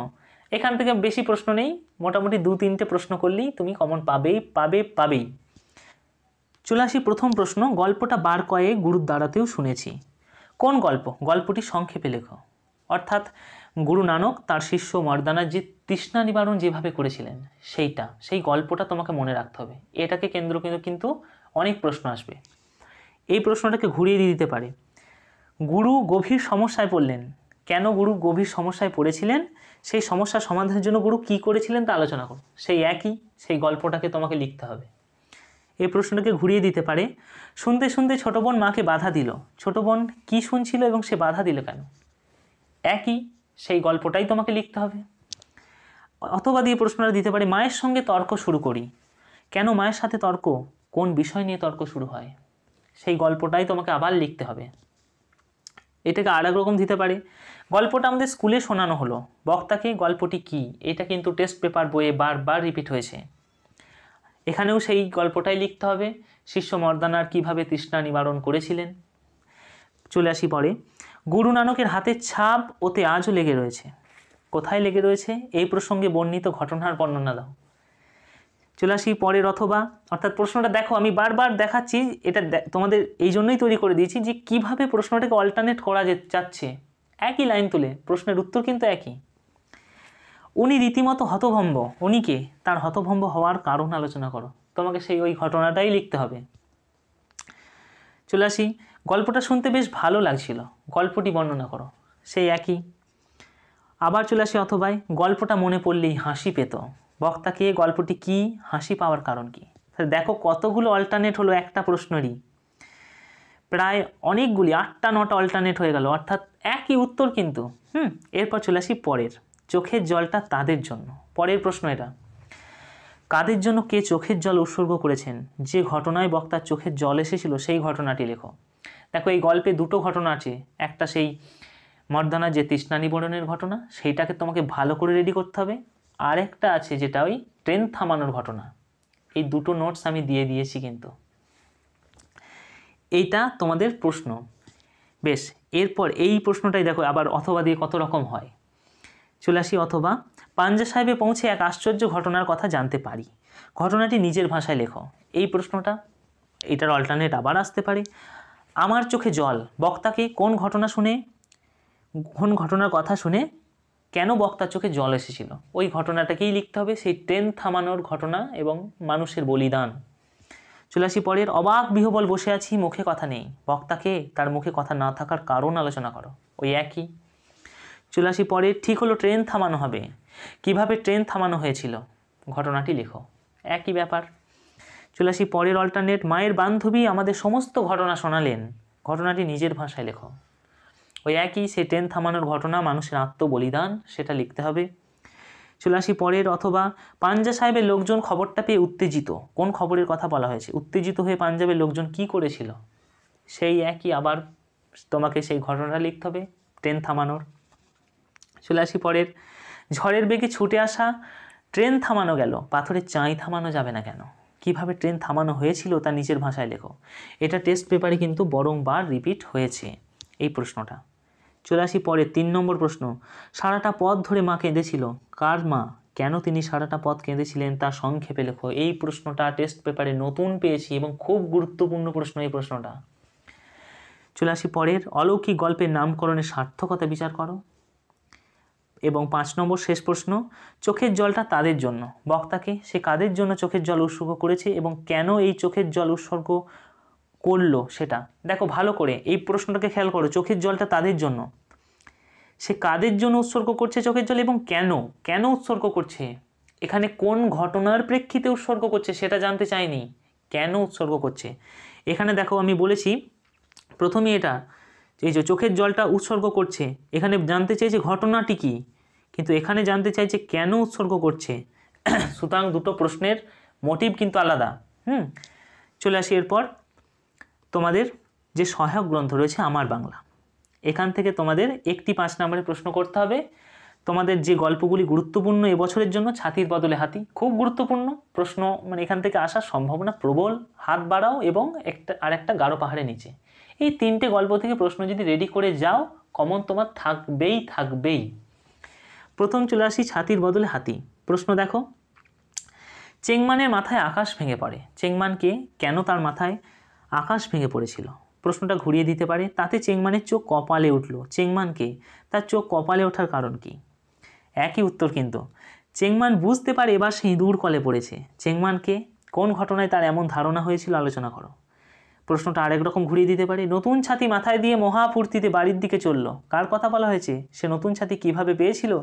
এখান থেকে বেশি প্রশ্ন নেই, মোটামুটি 2-3টে প্রশ্ন করলেই তুমি কমন পাবেই। চলে আসি প্রথম প্রশ্ন, গল্পটা বার কয়েক গুরুর দ্বারাতেও শুনেছি। কোন গল্প? গল্পটি সংক্ষেপে লেখো। অর্থাৎ গুরু নানক তার শিষ্য মর্দানার যে তৃষ্ণা নিবারণ যেভাবে করেছিলেন সেই গল্পটা তোমাকে মনে রাখতে হবে। এটাকে কেন্দ্র করে কিন্তু অনেক প্রশ্ন আসবে। এই প্রশ্নটাকে ঘুরিয়ে দিতে পারে, গুরু গভীর সমস্যায় পড়লেন। কেন গুরু গভীর সমস্যায় পড়েছিলেন, সেই সমস্যার সমাধানের জন্য গুরু কি করেছিলেন তা আলোচনা করো। সেই গল্পটাকে তোমাকে লিখতে হবে। এই প্রশ্নটাকে ঘুরিয়ে দিতে পারে, শুনতে শুনতে ছোটো বোন মাকে বাধা দিল। ছোটো বোন কী শুনছিল এবং সে বাধা দিল কেন? সেই গল্পটাই তোমাকে লিখতে হবে। অথবা দিয়ে প্রশ্নটা দিতে পারে, মায়ের সঙ্গে তর্ক শুরু করি। কেন মায়ের সাথে তর্ক? কোন বিষয় নিয়ে তর্ক শুরু হয়? সেই গল্পটাই তোমাকে আবার লিখতে হবে। এটাকে আর এক রকম দিতে পারে, গল্পটা আমাদের স্কুলে শোনানো হলো, বক্তাকে গল্পটি কি? এটা কিন্তু টেস্ট পেপার বইয়ে বারবার রিপিট হয়েছে। এখানেও সেই গল্পটাই লিখতে হবে, শিষ্য মর্দানার কীভাবে তৃষ্ণা নিবারণ করেছিলেন। চলে আসি পরে, গুরু নানকের হাতের ছাপ ওতে আজও লেগে রয়েছে। কোথায় লেগে রয়েছে? এই প্রসঙ্গে বর্ণিত ঘটনার বর্ণনা দাও। চলে আসি পরের, অর্থাৎ প্রশ্নটা দেখো আমি বারবার দেখাচ্ছি, এটা তোমাদের এই জন্যই তৈরি করে দিয়েছি যে কিভাবে প্রশ্নটাকে অল্টারনেট করা যাচ্ছে। একই লাইন তুলে প্রশ্নের উত্তর কিন্তু একই। উনি রীতিমতো হতভম্ব। উনি কে? তার হতভম্ব হওয়ার কারণ আলোচনা করো। তোমাকে সেই ওই ঘটনাটাই লিখতে হবে। চলে আসি, গল্পটা শুনতে বেশ ভালো লাগছিল, গল্পটি বর্ণনা করো। সেই একই। আবার চলে আসি অথবায়, গল্পটা মনে পড়লেই হাসি পেত। বক্তাকে গল্পটি কি, হাসি পাওয়ার কারণ কি? দেখো কতগুলো অল্টারনেট হলো একটা প্রশ্নেরই, প্রায় অনেকগুলি, 8টা 9টা অল্টারনেট হয়ে গেল, অর্থাৎ একই উত্তর কিন্তু। এরপর চলে আসি পরের, চোখের জলটা তাদের জন্য। পরের প্রশ্ন এটা, কাদের জন্য কে চোখের জল উৎসর্গ করেছেন? যে ঘটনায় বক্তার চোখের জল এসেছিল সেই ঘটনাটি লেখো। দেখো এই গল্পে দুটো ঘটনা আছে, একটা সেই মর্দানা যে তৃষ্ণা নিবারণের ঘটনা, সেইটাকে তোমাকে ভালো করে রেডি করতে হবে। আর একটা আছে যেটা ওই ট্রেন থামানোর ঘটনা। এই দুটো নোটস আমি দিয়ে দিয়েছি কিন্তু। এইটা তোমাদের প্রশ্ন। বেশ, এরপর এই প্রশ্নটাই দেখো আবার অথবা দিয়ে কত রকম হয়। চলে আসি অথবা, পাঞ্জা সাহেবে পৌঁছে এক আশ্চর্য ঘটনার কথা জানতে পারি, ঘটনাটি নিজের ভাষায় লেখো। এই প্রশ্নটা, এটার অল্টারনেট আবার আসতে পারে। আমার চোখে জল, বক্তাকে কোন ঘটনার কথা শুনে কেন বক্তার চোখে জল এসেছিল, ওই ঘটনাটাকেই লিখতে হবে, সেই ট্রেন থামানোর ঘটনা এবং মানুষের বলিদান। চলে আসি পরের, অবাক বিহবল বসে আছি, মুখে কথা নেই, বক্তাকে তার মুখে কথা না থাকার কারণ আলোচনা করো। ওই একই। চলে আসি পরের, ঠিক হলো ট্রেন থামানো হবে, কিভাবে ট্রেন থামানো হয়েছিল, ঘটনাটি লেখো। একই ব্যাপার। চলে আসি পরের অল্টারনেট, মায়ের বান্ধবী আমাদের সমস্ত ঘটনা শোনালেন, ঘটনাটি নিজের ভাষায় লেখো। ওই একই, সেই ট্রেন থামানোর ঘটনা, মানুষের আত্মবলিদান, সেটা লিখতে হবে। চলে আসি পরের, অথবা পাঞ্জা সাহেবের লোকজন খবরটা পেয়ে উত্তেজিত, কোন খবরের কথা বলা হয়েছে? উত্তেজিত হয়ে পাঞ্জাবের লোকজন কি করেছিল, সেই একই, আবার তোমাকে সেই ঘটনাটা লিখতে হবে ট্রেন থামানোর। চলে আসি পরের, ঝড়ের বেগে ছুটে আসা ট্রেন থামানো গেল, পাথরের চাই থামানো যাবে না কেন? কিভাবে ট্রেন থামানো হয়েছিল তা নিজের ভাষায় লেখো। এটা টেস্ট পেপারে কিন্তু বরংবার রিপিট হয়েছে এই প্রশ্নটা। চলে আসি পরে 3 নম্বর প্রশ্ন, সারাটা পথ ধরে মা কেঁদেছিল, কার মা, কেন তিনি সারাটা পথ কেঁদেছিলেন তা সংক্ষেপে লেখো। এই প্রশ্নটা টেস্ট পেপারে নতুন পেয়েছি এবং খুব গুরুত্বপূর্ণ প্রশ্ন এই প্রশ্নটা। চলে আসি পরের, অলৌকিক গল্পের নামকরণের সার্থকতা বিচার করো। এবং 5 নম্বর শেষ প্রশ্ন, চোখের জলটা তাদের জন্য, বক্তাকে সে কাদের জন্য চোখের জল উৎসর্গ করেছে এবং কেন এই চোখের জল উৎসর্গ করলো সেটা দেখো ভালো করে। এই প্রশ্নটাকে খেয়াল করো, চোখের জলটা তাদের জন্য, সে কাদের জন্য উৎসর্গ করছে চোখের জল এবং কেন উৎসর্গ করছে, এখানে কোন ঘটনার প্রেক্ষিতে উৎসর্গ করছে সেটা জানতে চাইনি, কেন উৎসর্গ করছে। এখানে দেখো আমি বলেছি প্রথমে এটা, এই যে চোখের জলটা উৎসর্গ করছে, এখানে জানতে চাইছে ঘটনাটি কি, কিন্তু এখানে জানতে চাইছে কেন উৎসর্গ করছে। সুতরাং দুটো প্রশ্নের মোটিভ কিন্তু আলাদা। চলে আসি এরপর তোমাদের যে সহায়ক গ্রন্থ রয়েছে আমার বাংলা, এখান থেকে তোমাদের একটি 5 নম্বরের প্রশ্ন করতে হবে। তোমাদের যে গল্পগুলি গুরুত্বপূর্ণ এবছরের জন্য, ছাতির বদলে হাতি খুব গুরুত্বপূর্ণ প্রশ্ন, মানে এখান থেকে আসার সম্ভাবনা প্রবল, হাত বাড়াও, এবং একটা গাঢ় পাহাড়ের নিচে, এই 3টে গল্প থেকে প্রশ্ন যদি রেডি করে যাও, কমন তোমার থাকবেই। প্রথম চলে আসি ছাতির বদলে হাতি। প্রশ্ন দেখো, চেংমানের মাথায় আকাশ ভেঙে পড়ে, চেংমানকে কেন তার মাথায় আকাশ ভেঙে পড়েছিল, প্রশ্নটা ঘুরিয়ে দিতে পারে। তাতে চেংমানের চোখ কপালে উঠল, চেংমানকে তার চোখ কপালে ওঠার কারণ কি? একই উত্তর কিন্তু। চেংমান বুঝতে পারে এবার সে ইঁদুর কলে পড়েছে, চেংমানকে কোন ঘটনায় তার এমন ধারণা হয়েছিল আলোচনা করো। প্রশ্নটা আরেক রকম ঘুরিয়ে দিতে পারে, নতুন ছাতি মাথায় দিয়ে মহাফূর্তিতে বাড়ির দিকে চলল, কার কথা বলা হয়েছে? সে নতুন ছাতি কিভাবে পেয়েছিল,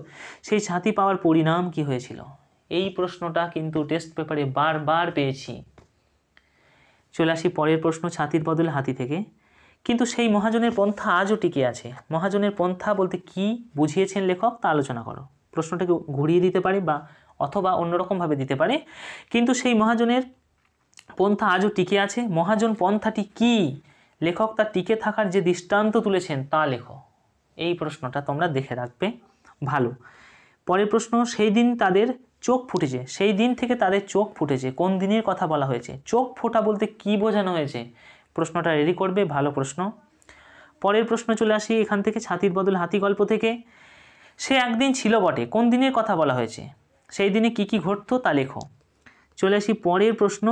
সেই ছাতি পাওয়ার পরিণাম কি হয়েছিল? এই প্রশ্নটা কিন্তু টেস্ট পেপারে বারবার পেয়েছি। চলে আসি পরের প্রশ্ন, ছাতির বদলে হাতি থেকে, কিন্তু সেই মহাজনের পন্থা আজও টিকে আছে, মহাজনের পন্থা বলতে কি বুঝিয়েছেন লেখক তা আলোচনা করো। প্রশ্নটাকে ঘুরিয়ে দিতে পারে বা অথবা অন্যরকমভাবে দিতে পারে, কিন্তু সেই মহাজনের পন্থা আজও টিকে আছে, মহাজন পন্থাটি কি, লেখক তার টিকে থাকার যে দৃষ্টান্ত তুলেছেন তা লেখো। এই প্রশ্নটা তোমরা দেখে রাখবে ভালো। পরের প্রশ্ন, সেই দিন তাদের চোখ ফুটেছে, সেই দিন থেকে তাদের চোখ ফুটেছে, কোন দিনের কথা বলা হয়েছে? চোখ ফোটা বলতে কি বোঝানো হয়েছে? প্রশ্নটা রেডি করবে, ভালো প্রশ্ন। পরের প্রশ্ন চলে আসি এখান থেকে, ছাতির বদলে হাতি গল্প থেকে, সে একদিন ছিল বটে, কোন দিনের কথা বলা হয়েছে? সেই দিনে কি ঘটতো তা লেখো। চলে আসি পরের প্রশ্ন,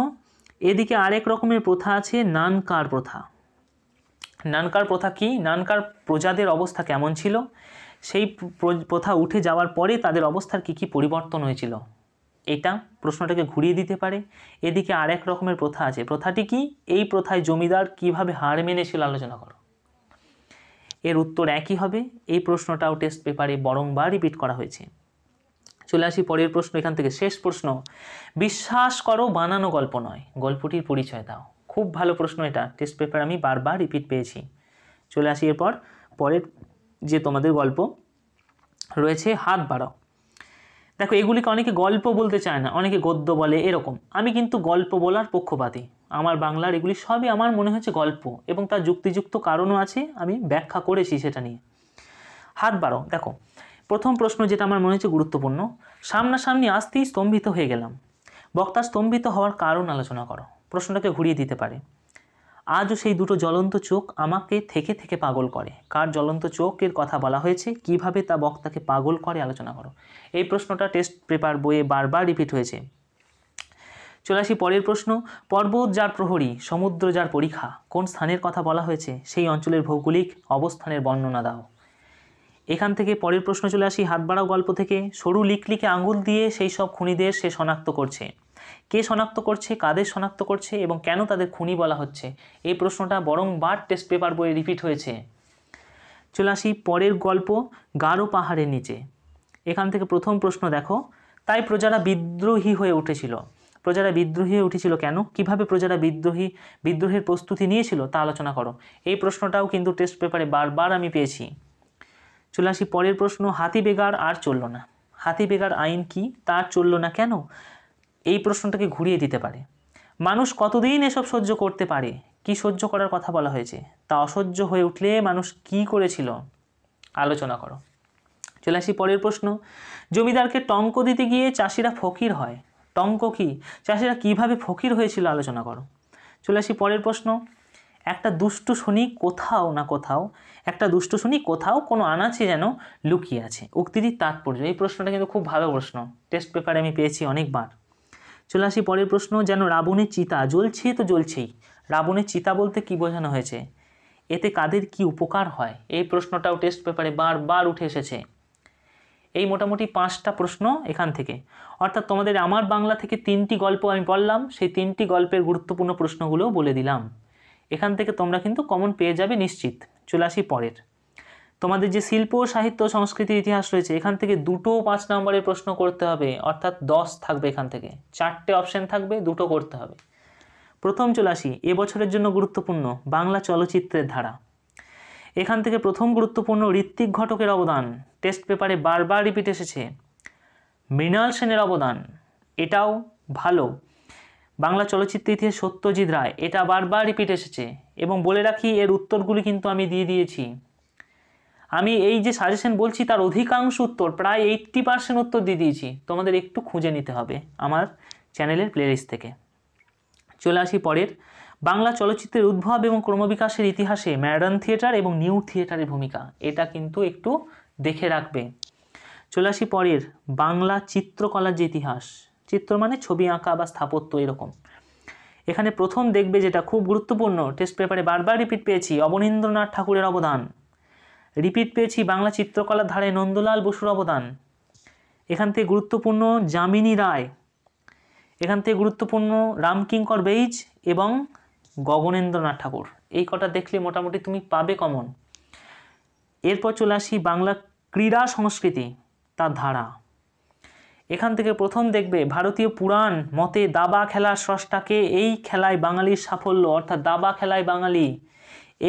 এদিকে আরেক রকমের প্রথা আছে, নানকার প্রথা। নানকার প্রথা কি, নানকার প্রজাদের অবস্থা কেমন ছিল, সেই প্রথা উঠে যাওয়ার পরে তাদের অবস্থার কী কী পরিবর্তন হয়েছিল, এটা প্রশ্নটাকে ঘুরিয়ে দিতে পারে। এদিকে আর এক রকমের প্রথা আছে, প্রথাটি কি? এই প্রথায় জমিদার কিভাবে হার মেনেছিল আলোচনা করো। এর উত্তর একই হবে। এই প্রশ্নটাও টেস্ট পেপারে বরংবার রিপিট করা হয়েছে। চলে আসি পরের প্রশ্ন, এখান থেকে শেষ প্রশ্ন। বিশ্বাস করো বানানো গল্প নয়, গল্পটির পরিচয় দাও। খুব ভালো প্রশ্ন, এটা টেস্ট পেপার আমি বারবার রিপিট পেয়েছি। চলে আসি এরপর পরের যে তোমাদের গল্প রয়েছে, হাত বাড়াও। দেখো, এগুলিকে অনেকে গল্প বলতে চায় না, অনেকে গদ্য বলে, এরকম। আমি কিন্তু গল্প বলার পক্ষপাতী। আমার বাংলার এগুলি সবই আমার মনে হচ্ছে গল্প, এবং তার যুক্তিযুক্ত কারণও আছে, আমি ব্যাখ্যা করেছি সেটা নিয়ে। হাত বাড়াও। দেখো, প্রথম প্রশ্ন যেটা আমার মনে হচ্ছে গুরুত্বপূর্ণ, সামনাসামনি আসতেই স্তম্ভিত হয়ে গেলাম। বক্তা স্তম্ভিত হওয়ার কারণ আলোচনা করো। প্রশ্নটাকে ঘুরিয়ে দিতে পারে। আজও সেই দুটো জ্বলন্ত চোখ আমাকে থেকে থেকে পাগল করে। কার জ্বলন্ত চোখের কথা বলা হয়েছে, কিভাবে তা বক্তাকে পাগল করে আলোচনা করো। এই প্রশ্নটা টেস্ট পেপার বইয়ে বারবার রিপিট হয়েছে। চলে আসি পরের প্রশ্ন, পর্বত যার প্রহরী, সমুদ্র যার পরীক্ষা, কোন স্থানের কথা বলা হয়েছে, সেই অঞ্চলের ভৌগোলিক অবস্থানের বর্ণনা দাও। এখান থেকে পরের প্রশ্ন চলে আসি হাত বাড়াও গল্প থেকে। সরু লিকলিকে আঙুল দিয়ে সেই সব খুনিদের সে শনাক্ত করছে। কে শনাক্ত করছে, কাদের শনাক্ত করছে এবং কেন তাদের খুনি বলা হচ্ছে, এই প্রশ্নটা বরংবার টেস্ট পেপার বইয়ে রিপিট হয়েছে। চলে আসি পরের গল্প, গারো পাহাড়ের নিচে। এখান থেকে প্রথম প্রশ্ন দেখো, তাই প্রজারা বিদ্রোহী হয়ে উঠেছিল। প্রজারা বিদ্রোহী হয়ে উঠেছিল কেন, কিভাবে প্রজারা বিদ্রোহের প্রস্তুতি নিয়েছিল তা আলোচনা করো। এই প্রশ্নটাও কিন্তু টেস্ট পেপারে বারবার আমি পেয়েছি। চলে আসি পরের প্রশ্ন, হাতি বেগার আর চলল না। হাতি বেগার আইন কি, তার চলল না কেন, এই প্রশ্নটাকে ঘুরিয়ে দিতে পারে। মানুষ কতদিন এসব সহ্য করতে পারে, কি সহ্য করার কথা বলা হয়েছে, তা অসহ্য হয়ে উঠলে মানুষ কি করেছিল, আলোচনা করো। চলে আসি পরের প্রশ্ন, জমিদারকে টঙ্ক দিতে গিয়ে চাষিরা ফকির হয়। টঙ্ক কি, চাষিরা কিভাবে ফকির হয়েছিল, আলোচনা করো। চলে আসি পরের প্রশ্ন, একটা দুষ্টু শনি কোথাও না কোথাও, একটা দুষ্টু শনি কোথাও কোনো আনাচে যেন লুকিয়ে আছে, উক্তিটির তাৎপর্য। এই প্রশ্নটা কিন্তু খুব ভালো প্রশ্ন, টেস্ট পেপারে আমি পেয়েছি অনেকবার। চলে আসি পরের প্রশ্ন, যেন রাবণের চিতা জ্বলছে তো জ্বলছেই। রাবণের চিতা বলতে কি বোঝানো হয়েছে, এতে কাদের কি উপকার হয়, এই প্রশ্নটাও টেস্ট পেপারে বারবার উঠে এসেছে। এই মোটামুটি 5টা প্রশ্ন এখান থেকে, অর্থাৎ তোমাদের আমার বাংলা থেকে 3টি গল্প আমি বললাম, সেই 3টি গল্পের গুরুত্বপূর্ণ প্রশ্নগুলোও বলে দিলাম। এখান থেকে তোমরা কিন্তু কমন পেয়ে যাবে নিশ্চিত। চলে আসি পরের, তোমাদের যে শিল্প, সাহিত্য, সংস্কৃতির ইতিহাস রয়েছে, এখান থেকে 2টো 5 নম্বরের প্রশ্ন করতে হবে, অর্থাৎ 10 থাকবে। এখান থেকে 4টে অপশন থাকবে, 2টো করতে হবে। প্রথম চলে আসি এবছরের জন্য গুরুত্বপূর্ণ বাংলা চলচ্চিত্রের ধারা। এখান থেকে প্রথম গুরুত্বপূর্ণ ঋত্বিক ঘটকের অবদান, টেস্ট পেপারে বারবার রিপিট এসেছে। মৃণাল সেনের অবদান, এটাও ভালো। বাংলা চলচ্চিত্র ইতিহাস সত্যজিৎ রায়, এটা বারবার রিপিট এসেছে। এবং বলে রাখি, এর উত্তরগুলি কিন্তু আমি দিয়ে দিয়েছি। আমি এই যে সাজেশন বলছি তার অধিকাংশ উত্তর, প্রায় 80% উত্তর দিয়ে দিয়েছি, তোমাদের একটু খুঁজে নিতে হবে আমার চ্যানেলের প্লেলিস্ট থেকে। চলে আসি পরের, বাংলা চলচ্চিত্রের উদ্ভব এবং ক্রমবিকাশের ইতিহাসে মডার্ন থিয়েটার এবং নিউ থিয়েটারের ভূমিকা, এটা কিন্তু একটু দেখে রাখবে। চলে আসি পরের, বাংলা চিত্রকলার যে ইতিহাস, চিত্র মানে ছবি আঁকা বা স্থাপত্য এরকম। এখানে প্রথম দেখবে যেটা খুব গুরুত্বপূর্ণ, টেস্ট পেপারে বারবার রিপিট পেয়েছি, অবনীন্দ্রনাথ ঠাকুরের অবদান। রিপিট পেয়েছি বাংলা চিত্রকলার ধারায় নন্দলাল বসুর অবদান। এখান থেকে গুরুত্বপূর্ণ যামিনী রায়। এখান থেকে গুরুত্বপূর্ণ রামকিঙ্কর বেইজ এবং গগনেন্দ্রনাথ ঠাকুর। এই কটা দেখলে মোটামুটি তুমি পাবে কমন। এরপর চলে আসি বাংলা ক্রীড়া সংস্কৃতি, তার ধারা। এখান থেকে প্রথম দেখবে ভারতীয় পুরাণ মতে দাবা খেলার স্রষ্টাকে, এই খেলায় বাঙালির সাফল্য, অর্থাৎ দাবা খেলায় বাঙালি।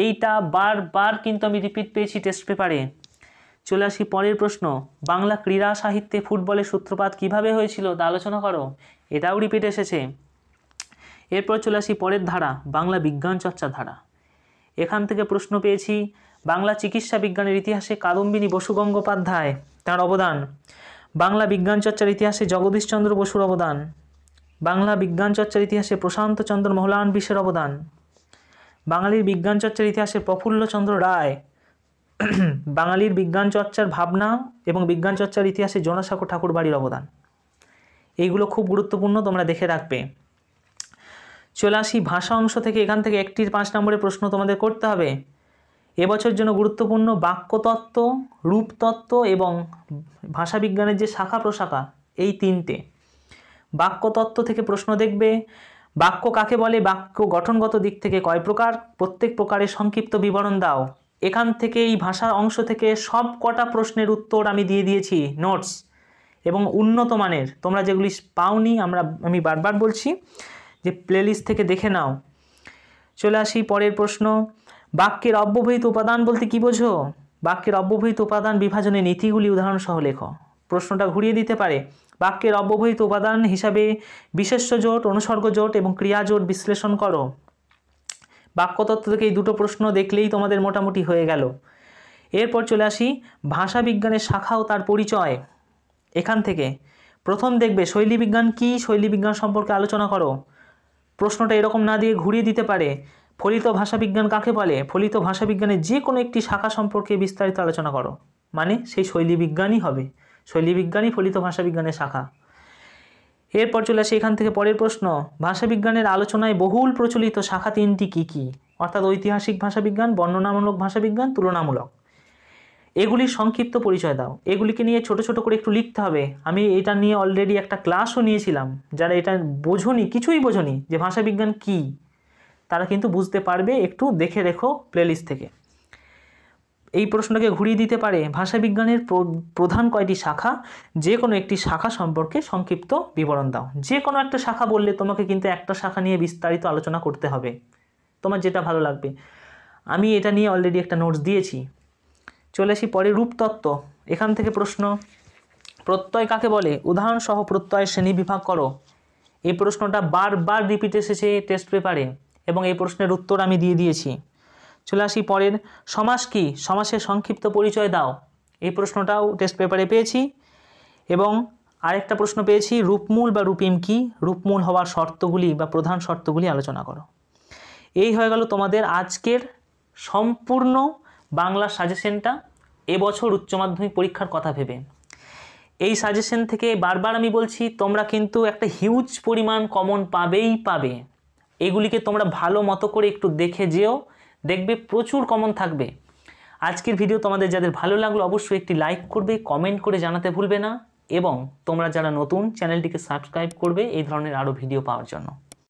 এইটা বারবার কিন্তু আমি রিপিট পেয়েছি টেস্ট পেপারে। চলে আসি পরের প্রশ্ন, বাংলা ক্রীড়া সাহিত্যে ফুটবলের সূত্রপাত কিভাবে হয়েছিল তা আলোচনা করো, এটাও রিপিট এসেছে। এরপর চলে আসি পরের ধারা, বাংলা বিজ্ঞান চর্চার ধারা। এখান থেকে প্রশ্ন পেয়েছি বাংলা চিকিৎসা বিজ্ঞানের ইতিহাসে কাদম্বিনী বসু গঙ্গোপাধ্যায়, তার অবদান। বাংলা বিজ্ঞান চর্চার ইতিহাসে জগদীশচন্দ্র বসুর অবদান। বাংলা বিজ্ঞান চর্চার ইতিহাসে প্রশান্ত চন্দ্র মহলানবিশের অবদান। বাঙালির বিজ্ঞান চর্চার ইতিহাসে প্রফুল্লচন্দ্র রায়। বাঙালির বিজ্ঞান চর্চার ভাবনা এবং বিজ্ঞান চর্চার ইতিহাসে জোড়াসাঁকো ঠাকুরবাড়ির অবদান। এইগুলো খুব গুরুত্বপূর্ণ, তোমরা দেখে রাখবে। চলে আসি ভাষা অংশ থেকে, এখান থেকে 1টির 5 নম্বরের প্রশ্ন তোমাদের করতে হবে। এবছর জন্য গুরুত্বপূর্ণ বাক্যতত্ত্ব, রূপতত্ত্ব এবং ভাষাবিজ্ঞানের যে শাখা প্রশাখা এই তিনটে। বাক্যতত্ত্ব থেকে প্রশ্ন দেখবে, বাক্য কাকে বলে, বাক্য গঠনগত দিক থেকে কয় প্রকার, প্রত্যেক প্রকারের সংক্ষিপ্ত বিবরণ দাও। এখান থেকে এই ভাষার অংশ থেকে সব কটা প্রশ্নের উত্তর আমি দিয়ে দিয়েছি নোটস, এবং উন্নত মানের। তোমরা যেগুলি পাওনি আমি বারবার বলছি যে প্লেলিস্ট থেকে দেখে নাও। চলে আসি পরের প্রশ্ন, বাক্যের অব্যবহৃত উপাদান বলতে কি বোঝো? বাক্যের অব্যবহৃত উপাদান বিভাজনের নীতিগুলি উদাহরণ সহ লেখো। প্রশ্নটা ঘুরিয়ে দিতে পারে। বাক্যের অব্যবহৃত উপাদান হিসাবে বিশেষ্য জোট, অনুসর্গ জোট এবং ক্রিয়া জোট বিশ্লেষণ করো। বাক্যতত্ত্ব থেকে এই দুটো প্রশ্ন দেখলেই তোমাদের মোটামুটি হয়ে গেল। এরপর চলে আসি ভাষাবিজ্ঞানের শাখা ও তার পরিচয়। এখান থেকে প্রথম দেখবে শৈলীবিজ্ঞান কী, শৈলীবিজ্ঞান সম্পর্কে আলোচনা করো। প্রশ্নটা এরকম না দিয়ে ঘুরিয়ে দিতে পারে, ফলিত ভাষাবিজ্ঞান কাকে বলে? ফলিত ভাষাবিজ্ঞানের যে কোনো একটি শাখা সম্পর্কে বিস্তারিত আলোচনা করো, মানে সেই শৈলীবিজ্ঞানই হবে। শৈলীবিজ্ঞানই ফলিত ভাষাবিজ্ঞানের শাখা। এরপর চলে আসে এখান থেকে পরের প্রশ্ন, ভাষাবিজ্ঞানের আলোচনায় বহুল প্রচলিত শাখা তিনটি কী কী? অর্থাৎ ঐতিহাসিক ভাষাবিজ্ঞান, বর্ণনামূলক ভাষাবিজ্ঞান, তুলনামূলক। এগুলির সংক্ষিপ্ত পরিচয় দাও। এগুলিকে নিয়ে ছোট ছোট করে একটু লিখতে হবে। আমি এটা নিয়ে অলরেডি একটা ক্লাসও নিয়েছিলাম। যারা এটা বোঝোনি, কিছুই বোঝোনি যে ভাষাবিজ্ঞান কী, তারা কিন্তু বুঝতে পারবে, একটু দেখে রেখো প্লেলিস্ট থেকে। এই প্রশ্নটাকে ঘুরিয়ে দিতে পারে, ভাষাবিজ্ঞানের প্রধান কয়টি শাখা, যে কোনো একটি শাখা সম্পর্কে সংক্ষিপ্ত বিবরণ দাও। যে কোনো একটা শাখা বললে তোমাকে কিন্তু একটা শাখা নিয়ে বিস্তারিত আলোচনা করতে হবে, তোমার যেটা ভালো লাগবে। আমি এটা নিয়ে অলরেডি একটা নোটস দিয়েছি। চলে আসি পরে রূপতত্ত্ব। এখান থেকে প্রশ্ন, প্রত্যয় কাকে বলে? উদাহরণ সহ প্রত্যয়ের শ্রেণী বিভাগ করো। এই প্রশ্নটা বারবার রিপিট এসেছে টেস্ট পেপারে এবং এই প্রশ্নের উত্তর আমি দিয়ে দিয়েছি। চলে আসি পরের, সমাস কি? সমাসের সংক্ষিপ্ত পরিচয় দাও। এই প্রশ্নটাও টেস্ট পেপারে পেয়েছি। এবং আরেকটা প্রশ্ন পেয়েছি, রূপমূল বা রূপিম কি? রূপমূল হওয়ার শর্তগুলি বা প্রধান শর্তগুলি আলোচনা করো। এই হয়ে গেল তোমাদের আজকের সম্পূর্ণ বাংলা সাজেশনটা এবছর উচ্চ মাধ্যমিক পরীক্ষার কথা ভেবে। এই সাজেশন থেকে বারবার আমি বলছি, তোমরা কিন্তু একটা হিউজ পরিমাণ কমন পাবেই পাবে। এগুলিকে তোমরা ভালো মতো করে একটু দেখে যেও, দেখবে প্রচুর কমন থাকবে। আজকের ভিডিও তোমাদের যাদের ভালো লাগলো অবশ্যই একটি লাইক করবে, কমেন্ট করে জানাতে ভুলবে না, এবং তোমরা যারা নতুন চ্যানেলটিকে সাবস্ক্রাইব করবে এই ধরনের আরও ভিডিও পাওয়ার জন্য।